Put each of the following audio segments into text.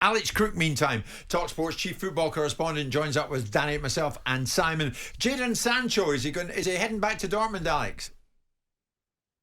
Alex Crook, meantime, TalkSPORT's chief football correspondent, joins up with Danny, myself, and Simon. Jadon Sancho, is he heading back to Dortmund, Alex?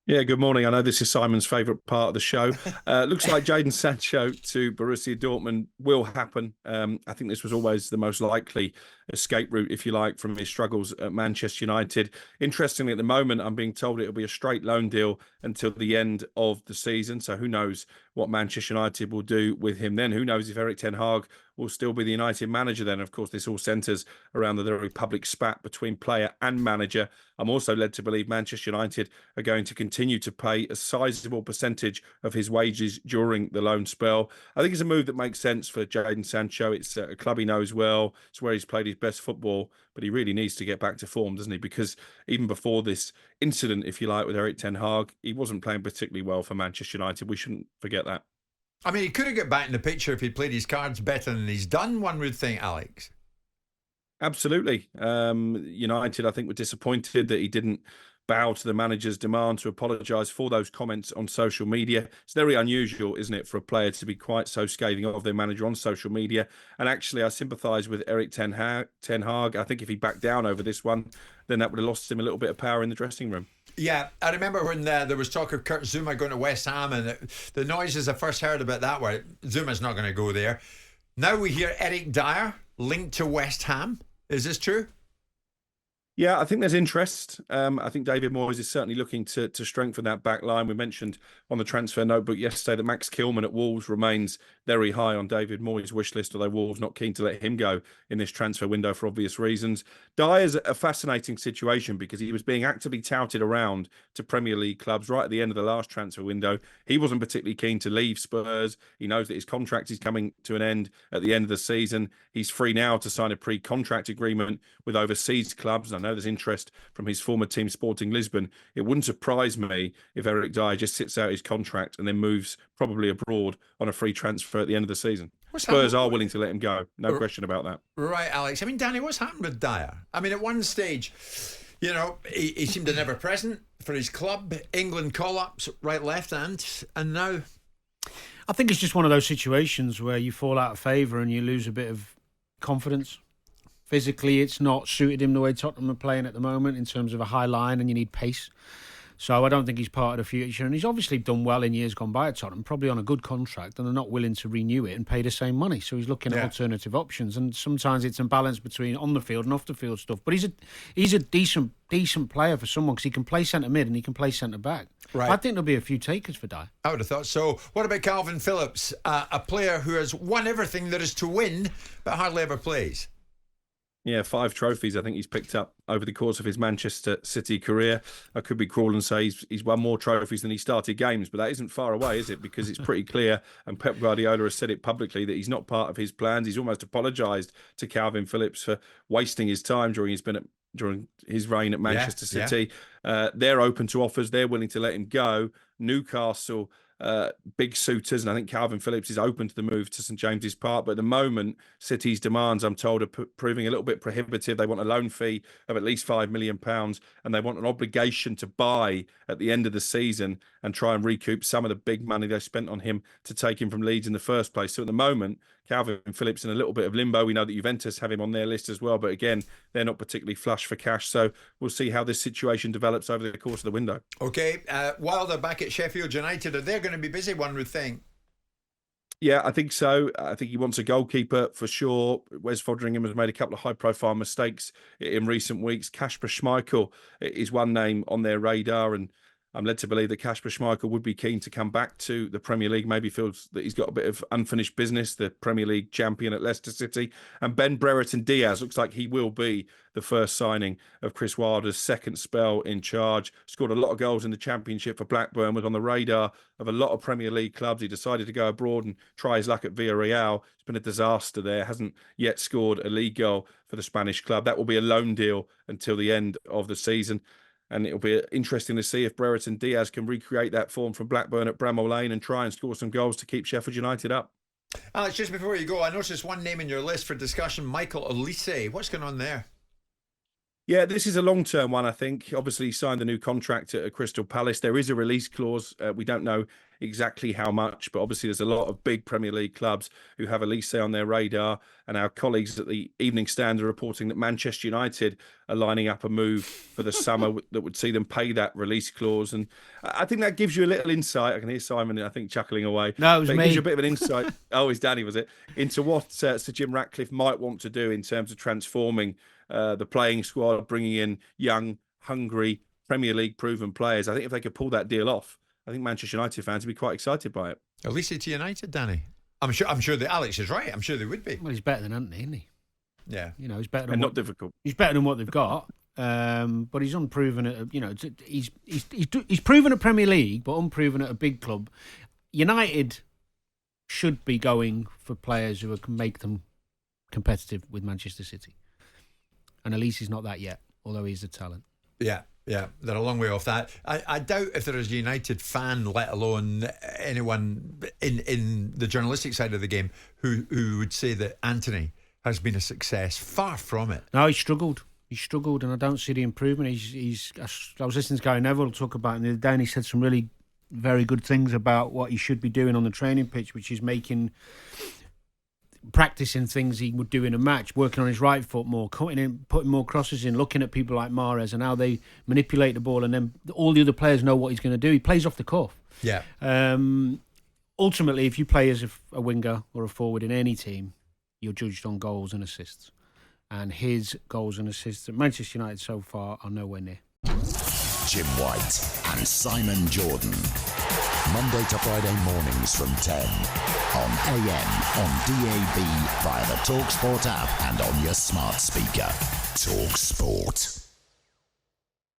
Yeah, good morning. I know this is Simon's favourite part of the show. Looks like Jadon Sancho to Borussia Dortmund will happen. I think this was always the most likely escape route, if you like, from his struggles at Manchester United. Interestingly, at the moment, I'm being told it'll be a straight loan deal until the end of the season. So who knows what Manchester United will do with him then? Who knows if Erik Ten Hag will still be the United manager then? Of course, this all centres around the very public spat between player and manager. I'm also led to believe Manchester United are going to continue to pay a sizable percentage of his wages during the loan spell. I think it's a move that makes sense for Jadon Sancho. It's a club he knows well. It's where he's played his best football, but he really needs to get back to form, doesn't he? Because even before this incident, if you like, with Erik Ten Hag, he wasn't playing particularly well for Manchester United. We shouldn't forget that. I mean, he could have got back in the picture if he'd played his cards better than he's done, one would think, Alex. Absolutely. United, I think, were disappointed that he didn't bow to the manager's demand to apologise for those comments on social media. It's very unusual, isn't it, for a player to be quite so scathing of their manager on social media. And actually, I sympathise with Erik Ten Hag. I think if he backed down over this one, then that would have lost him a little bit of power in the dressing room. Yeah, I remember when there was talk of Kurt Zouma going to West Ham, and the noises I first heard about that were Zuma's not going to go there. Now we hear Eric Dier linked to West Ham. Is this true? Yeah, I think there's interest. I think David Moyes is certainly looking to strengthen that back line. We mentioned on the transfer notebook yesterday that Max Kilman at Wolves remains very high on David Moyes' wish list, although Wolves not keen to let him go in this transfer window for obvious reasons. Dyer's a fascinating situation because he was being actively touted around to Premier League clubs right at the end of the last transfer window. He wasn't particularly keen to leave Spurs. He knows that his contract is coming to an end at the end of the season. He's free now to sign a pre-contract agreement with overseas clubs. I know there's interest from his former team, Sporting Lisbon. It wouldn't surprise me if Eric Dier just sits out his contract and then moves probably abroad on a free transfer at the end of the season. Spurs are willing to let him go. No question about that. Right, Alex. I mean, Danny, what's happened with Dier? I mean, at one stage, you know, he seemed to never present for his club. England call-ups, right, left, and now... I think it's just one of those situations where you fall out of favour and you lose a bit of confidence. Physically, it's not suited him the way Tottenham are playing at the moment in terms of a high line, and you need pace. So I don't think he's part of the future. And he's obviously done well in years gone by at Tottenham, probably on a good contract, and they're not willing to renew it and pay the same money. So he's looking at alternative options. And sometimes it's a balance between on the field and off the field stuff. But he's a decent player for someone because he can play centre mid and he can play centre back. Right. I think there'll be a few takers for Dier. I would have thought so. What about Kalvin Phillips, a player who has won everything there is to win, but hardly ever plays? Yeah, 5 trophies I think he's picked up over the course of his Manchester City career. I could be cruel and say he's won more trophies than he started games, but that isn't far away, is it? Because it's pretty clear, and Pep Guardiola has said it publicly, that he's not part of his plans. He's almost apologised to Kalvin Phillips for wasting his time during his reign at Manchester City. Yeah. They're open to offers. They're willing to let him go. Newcastle... big suitors, and I think Kalvin Phillips is open to the move to St James's Park, but at the moment City's demands, I'm told, are proving a little bit prohibitive. They want a loan fee of at least £5 million, and they want an obligation to buy at the end of the season and try and recoup some of the big money they spent on him to take him from Leeds in the first place. So at the moment, Kalvin Phillips in a little bit of limbo. We know that Juventus have him on their list as well, but again, they're not particularly flush for cash. So we'll see how this situation develops over the course of the window. Okay, while they're back at Sheffield United, are they going to be busy, one would think? Yeah, I think so. I think he wants a goalkeeper for sure. Wes Foderingham has made a couple of high-profile mistakes in recent weeks. Kasper Schmeichel is one name on their radar, and I'm led to believe that Kasper Schmeichel would be keen to come back to the Premier League. Maybe feels that he's got a bit of unfinished business, the Premier League champion at Leicester City. And Ben Brereton Diaz looks like he will be the first signing of Chris Wilder's second spell in charge. Scored a lot of goals in the Championship for Blackburn, was on the radar of a lot of Premier League clubs. He decided to go abroad and try his luck at Villarreal. It's been a disaster there. Hasn't yet scored a league goal for the Spanish club. That will be a loan deal until the end of the season. And it'll be interesting to see if Brereton Diaz can recreate that form from Blackburn at Bramall Lane and try and score some goals to keep Sheffield United up. Alex, just before you go, I noticed one name in your list for discussion, Michael Olise. What's going on there? Yeah, this is a long-term one, I think. Obviously, he signed a new contract at Crystal Palace. There is a release clause. We don't know exactly how much, but obviously there's a lot of big Premier League clubs who have Olise on their radar. And our colleagues at the Evening Standard are reporting that Manchester United are lining up a move for the summer that would see them pay that release clause. And I think that gives you a little insight. I can hear Simon, I think, chuckling away. No, it was but me. It gives you a bit of an insight. Oh, it's Danny, was it? Into what Sir Jim Ratcliffe might want to do in terms of transforming the playing squad, bringing in young, hungry, Premier League proven players. I think if they could pull that deal off, I think Manchester United fans would be quite excited by it. Olise to United, Danny. I'm sure that Alex is right. I'm sure they would be. Well, he's better than Anthony, isn't he? Yeah. You know, he's better than And not difficult. He's better than what they've got. But he's unproven at, you know, he's proven at Premier League, but unproven at a big club. United should be going for players who can make them competitive with Manchester City. And Olise is not that yet, although he's a talent. Yeah, they're a long way off that. I doubt if there is a United fan, let alone anyone in the journalistic side of the game, who would say that Anthony has been a success. Far from it. No, he struggled, and I don't see the improvement. I was listening to Gary Neville talk about him the other day, and he said some really very good things about what he should be doing on the training pitch, which is practicing things he would do in a match, working on his right foot more, cutting in, putting more crosses in, looking at people like Mahrez and how they manipulate the ball, and then all the other players know what he's going to do. He plays off the cuff. Yeah. Ultimately, if you play as a winger or a forward in any team, you're judged on goals and assists. And his goals and assists at Manchester United so far are nowhere near. Jim White and Simon Jordan. Monday to Friday mornings from 10 on AM, on DAB, via the TalkSPORT app and on your smart speaker. TalkSPORT.